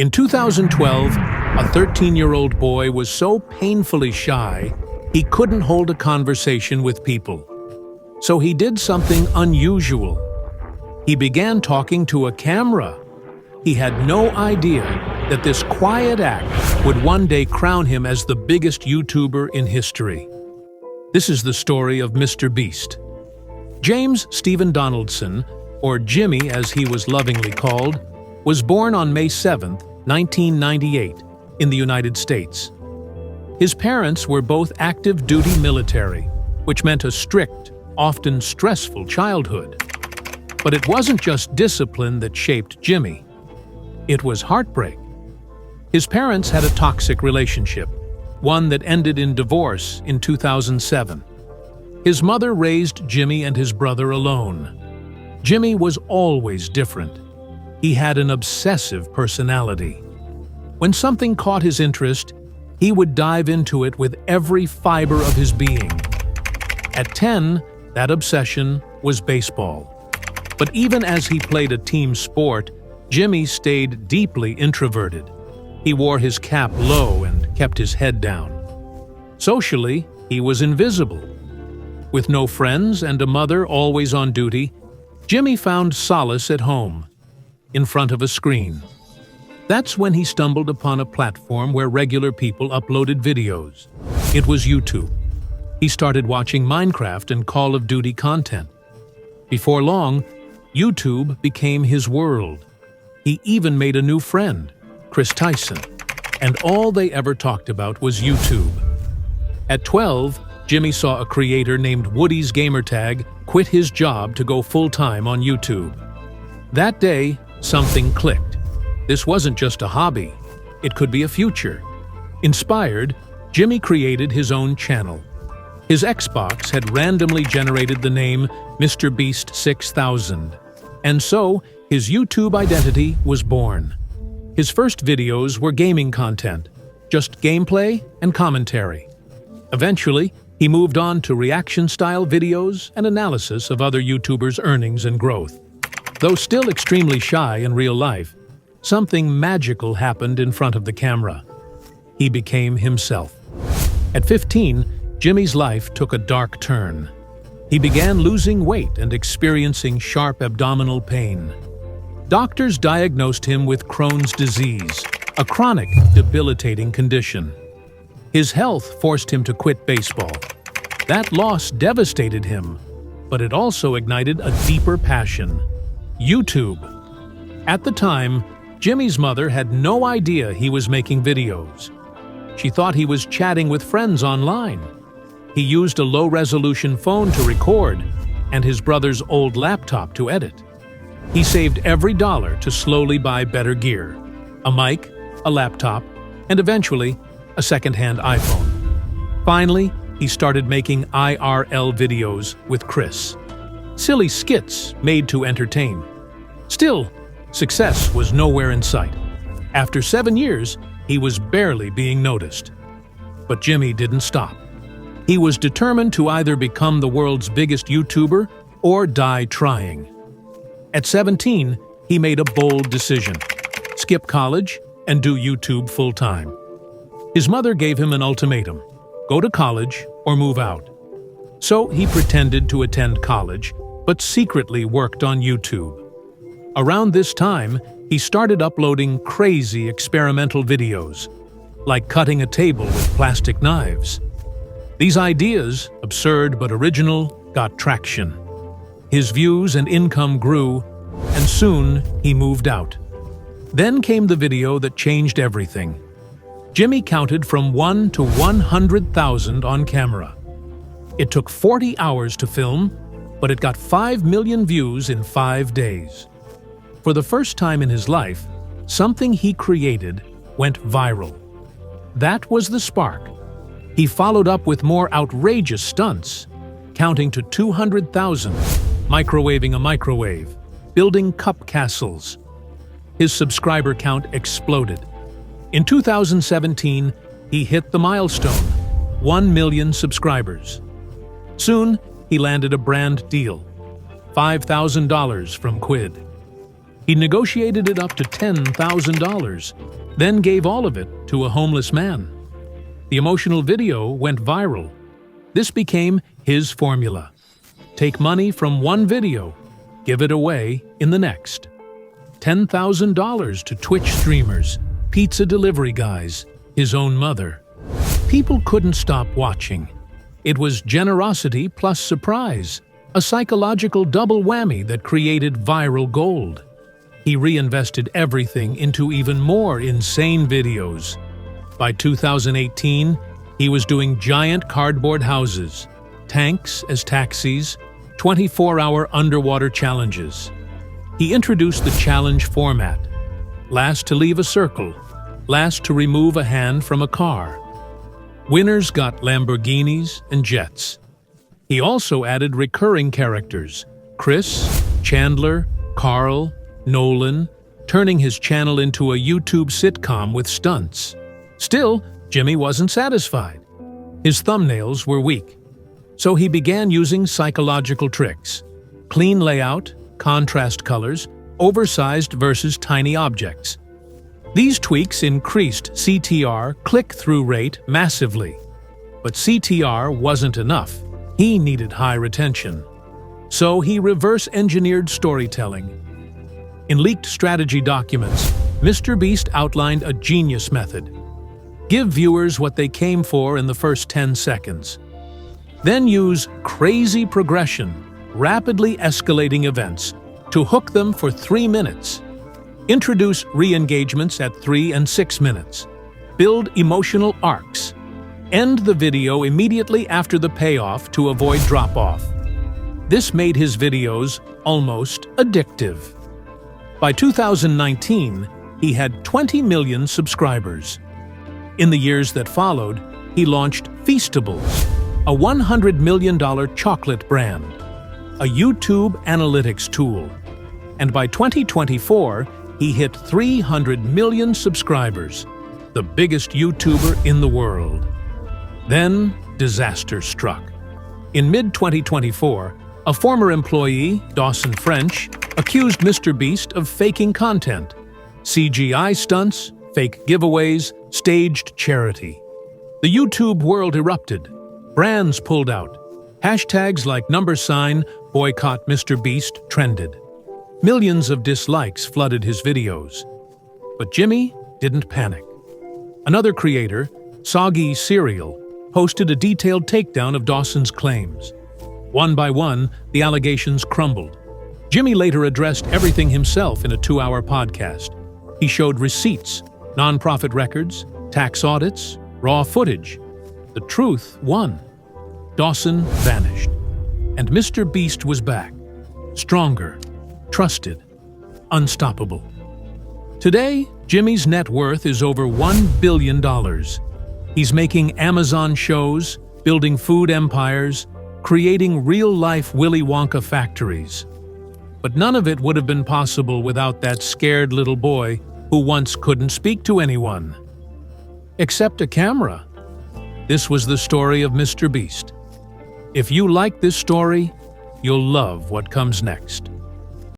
In 2012, a 13-year-old boy was so painfully shy, he couldn't hold a conversation with people. So he did something unusual. He began talking to a camera. He had no idea that this quiet act would one day crown him as the biggest YouTuber in history. This is the story of MrBeast. James Stephen Donaldson, or Jimmy as he was lovingly called, was born on May 7, 1998, in the United States. His parents were both active duty military, which meant a strict, often stressful childhood. But it wasn't just discipline that shaped Jimmy. It was heartbreak. His parents had a toxic relationship, one that ended in divorce in 2007. His mother raised Jimmy and his brother alone. Jimmy was always different. He had an obsessive personality. When something caught his interest, he would dive into it with every fiber of his being. At 10, that obsession was baseball. But even as he played a team sport, Jimmy stayed deeply introverted. He wore his cap low and kept his head down. Socially, he was invisible. With no friends and a mother always on duty, Jimmy found solace at home, in front of a screen. That's when he stumbled upon a platform where regular people uploaded videos. It was YouTube. He started watching Minecraft and Call of Duty content. Before long, YouTube became his world. He even made a new friend, Chris Tyson, and all they ever talked about was YouTube. At 12, Jimmy saw a creator named Woody's Gamertag quit his job to go full-time on YouTube. That day, something clicked. This wasn't just a hobby. It could be a future. Inspired, Jimmy created his own channel. His Xbox had randomly generated the name MrBeast 6000, and so his YouTube identity was born. His first videos were gaming content, just gameplay and commentary. Eventually, he moved on to reaction-style videos and analysis of other YouTubers' earnings and growth. Though still extremely shy in real life, something magical happened in front of the camera. He became himself. At 15, Jimmy's life took a dark turn. He began losing weight and experiencing sharp abdominal pain. Doctors diagnosed him with Crohn's disease, a chronic, debilitating condition. His health forced him to quit baseball. That loss devastated him, but it also ignited a deeper passion: YouTube. At the time, Jimmy's mother had no idea he was making videos. She thought he was chatting with friends online. He used a low-resolution phone to record and his brother's old laptop to edit. He saved every dollar to slowly buy better gear: a mic, a laptop, and eventually, a second-hand iPhone. Finally, he started making IRL videos with Chris. Silly skits made to entertain. Still, success was nowhere in sight. After 7 years, he was barely being noticed. But Jimmy didn't stop. He was determined to either become the world's biggest YouTuber or die trying. At 17, he made a bold decision: skip college and do YouTube full-time. His mother gave him an ultimatum: go to college or move out. So he pretended to attend college, but secretly worked on YouTube. Around this time, he started uploading crazy experimental videos, like cutting a table with plastic knives. These ideas, absurd but original, got traction. His views and income grew, and soon he moved out. Then came the video that changed everything. Jimmy counted from 1 to 100,000 on camera. It took 40 hours to film, but it got 5 million views in 5 days. For the first time in his life, something he created went viral. That was the spark. He followed up with more outrageous stunts, counting to 200,000, microwaving a microwave, building cup castles. His subscriber count exploded. In 2017, he hit the milestone: 1 million subscribers. Soon, he landed a brand deal: $5,000 from Quid. He negotiated it up to $10,000, then gave all of it to a homeless man. The emotional video went viral. This became his formula. Take money from one video, give it away in the next. $10,000 to Twitch streamers, pizza delivery guys, his own mother. People couldn't stop watching. It was generosity plus surprise, a psychological double whammy that created viral gold. He reinvested everything into even more insane videos. By 2018, he was doing giant cardboard houses, tanks as taxis, 24-hour underwater challenges. He introduced the challenge format: last to leave a circle, last to remove a hand from a car. Winners got Lamborghinis and jets. He also added recurring characters: Chris, Chandler, Carl, Nolan, turning his channel into a YouTube sitcom with stunts. Still, Jimmy wasn't satisfied. His thumbnails were weak. So he began using psychological tricks: clean layout, contrast colors, oversized versus tiny objects. These tweaks increased CTR click-through rate massively. But CTR wasn't enough. He needed high retention. So he reverse-engineered storytelling. In leaked strategy documents, MrBeast outlined a genius method. Give viewers what they came for in the first 10 seconds. Then use crazy progression, rapidly escalating events, to hook them for 3 minutes. Introduce re-engagements at 3 and 6 minutes. Build emotional arcs. End the video immediately after the payoff to avoid drop-off. This made his videos almost addictive. By 2019, he had 20 million subscribers. In the years that followed, he launched Feastables, a $100 million chocolate brand, a YouTube analytics tool. And by 2024, he hit 300 million subscribers, the biggest YouTuber in the world. Then, disaster struck. In mid-2024, a former employee, Dawson French, accused MrBeast of faking content: CGI stunts, fake giveaways, staged charity. The YouTube world erupted. Brands pulled out. Hashtags like #boycott MrBeast trended. Millions of dislikes flooded his videos. But Jimmy didn't panic. Another creator, Soggy Cereal, posted a detailed takedown of Dawson's claims. One by one, the allegations crumbled. Jimmy later addressed everything himself in a 2-hour podcast. He showed receipts, nonprofit records, tax audits, raw footage. The truth won. Dawson vanished. And MrBeast was back. Stronger, trusted, unstoppable. Today, Jimmy's net worth is over $1 billion. He's making Amazon shows, building food empires, creating real-life Willy Wonka factories. But none of it would have been possible without that scared little boy who once couldn't speak to anyone. Except a camera. This was the story of MrBeast. If you like this story, you'll love what comes next.